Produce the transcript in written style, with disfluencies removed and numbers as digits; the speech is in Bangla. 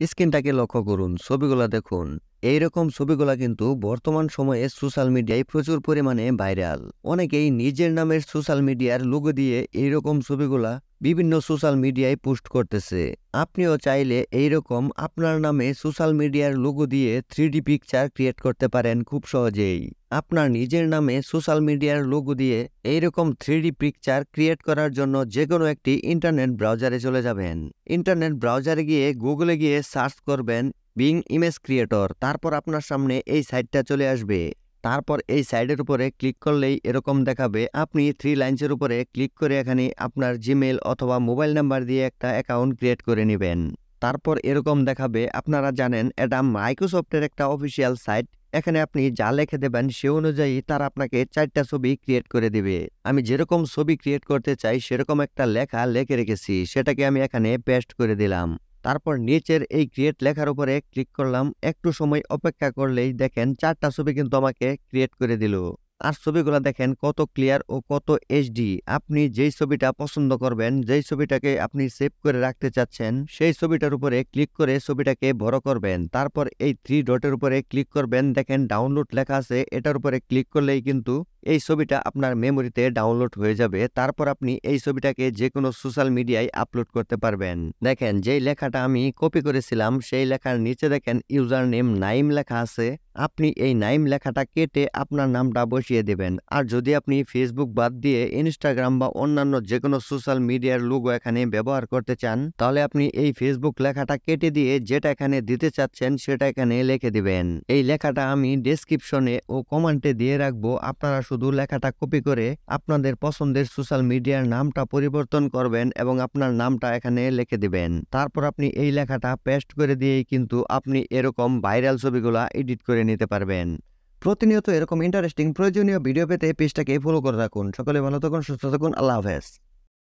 স্ক্রিনটাকে লক্ষ্য করুন, ছবিগুলা দেখুন। এইরকম ছবিগুলা কিন্তু বর্তমান সময়ে সোশ্যাল মিডিয়ায় প্রচুর পরিমাণে ভাইরাল। অনেকেই নিজের নামের সোশ্যাল মিডিয়ার লোগো দিয়ে এইরকম ছবিগুলা বিভিন্ন সোশ্যাল মিডিয়ায় পোস্ট করতেছে। আপনিও চাইলে এইরকম আপনার নামে সোশ্যাল মিডিয়ার লোগো দিয়ে 3D পিকচার ক্রিয়েট করতে পারেন খুব সহজেই। আপনার নিজের নামে সোশ্যাল মিডিয়ার লোগো দিয়ে এইরকম 3D পিকচার ক্রিয়েট করার জন্য যে কোনো একটি ইন্টারনেট ব্রাউজারে চলে যাবেন। ইন্টারনেট ব্রাউজারে গিয়ে গুগলে গিয়ে সার্চ করবেন বিং ইমেজ ক্রিয়েটর। তারপর আপনার সামনে এই সাইটটা চলে আসবে। তারপর এই সাইডের উপরে ক্লিক করলেই এরকম দেখাবে। আপনি 3 লাইনসের উপরে ক্লিক করে এখানে আপনার জিমেইল অথবা মোবাইল নাম্বার দিয়ে একটা অ্যাকাউন্ট ক্রিয়েট করে নেবেন। তারপর এরকম দেখাবে। আপনারা জানেন এটা মাইক্রোসফটের একটা অফিসিয়াল সাইট। এখানে আপনি যা লিখে দেবেন সে অনুযায়ী তারা আপনাকে 4টা ছবি ক্রিয়েট করে দিবে। আমি যেরকম ছবি ক্রিয়েট করতে চাই সেরকম একটা লেখা লিখে রেখেছি, সেটাকে আমি এখানে পেস্ট করে দিলাম। তারপর নিচের এই ক্রিয়েট লেখার উপরে ক্লিক করলাম। একটু সময় অপেক্ষা করলেই দেখেন 4টা ছবি কিন্তু আমাকে ক্রিয়েট করে দিল। আর ছবিগুলো দেখেন কত ক্লিয়ার ও কত এইচডি। আপনি যেই ছবিটা পছন্দ করবেন, যেই ছবিটাকে আপনি সেভ করে রাখতে চাচ্ছেন, সেই ছবিটার উপরে ক্লিক করে ছবিটাকে বড় করবেন। তারপর এই 3 ডটের উপরে ক্লিক করবেন। দেখেন ডাউনলোড লেখা আছে, এটার উপরে ক্লিক করলেই কিন্তু এই ছবিটা আপনার মেমোরিতে ডাউনলোড হয়ে যাবে। তারপর আপনি এই ছবিটাকে যে কোনো সোশ্যাল মিডিয়ায় আপলোড করতে পারবেন। দেখেন যেই লেখাটা আমি কপি করেছিলাম সেই লেখার নিচে দেখেন ইউজার নেম নাইম লেখা আছে। আপনি এই নাইম লেখাটা কেটে আপনার নামটা বসিয়ে দেবেন। আর যদি আপনি ফেসবুক বাদ দিয়ে ইনস্টাগ্রাম বা অন্যান্য যে কোনো সোশ্যাল মিডিয়ার লোগো এখানে ব্যবহার করতে চান, তাহলে আপনি এই ফেসবুক লেখাটা কেটে দিয়ে যেটা এখানে দিতে চাচ্ছেন সেটা এখানে লিখে দিবেন। এই লেখাটা আমি ডেসক্রিপশনে ও কমেন্টে দিয়ে রাখবো। আপনারা শুধু লেখাটা কপি করে আপনাদের পছন্দের সোশ্যাল মিডিয়ার নামটা পরিবর্তন করবেন এবং আপনার নামটা এখানে লিখে দিবেন। তারপর আপনি এই লেখাটা পেস্ট করে দিয়েই কিন্তু আপনি এরকম ভাইরাল ছবিগুলা এডিট করে নিতে পারবেন। প্রতিনিয়ত এরকম ইন্টারেস্টিং প্রয়োজনীয় ভিডিও পেতে পেজটাকে ফলো করে রাখুন। সকলে ভালো থাকুন, সুস্থ থাকুন। আল্লাহ হাফেজ।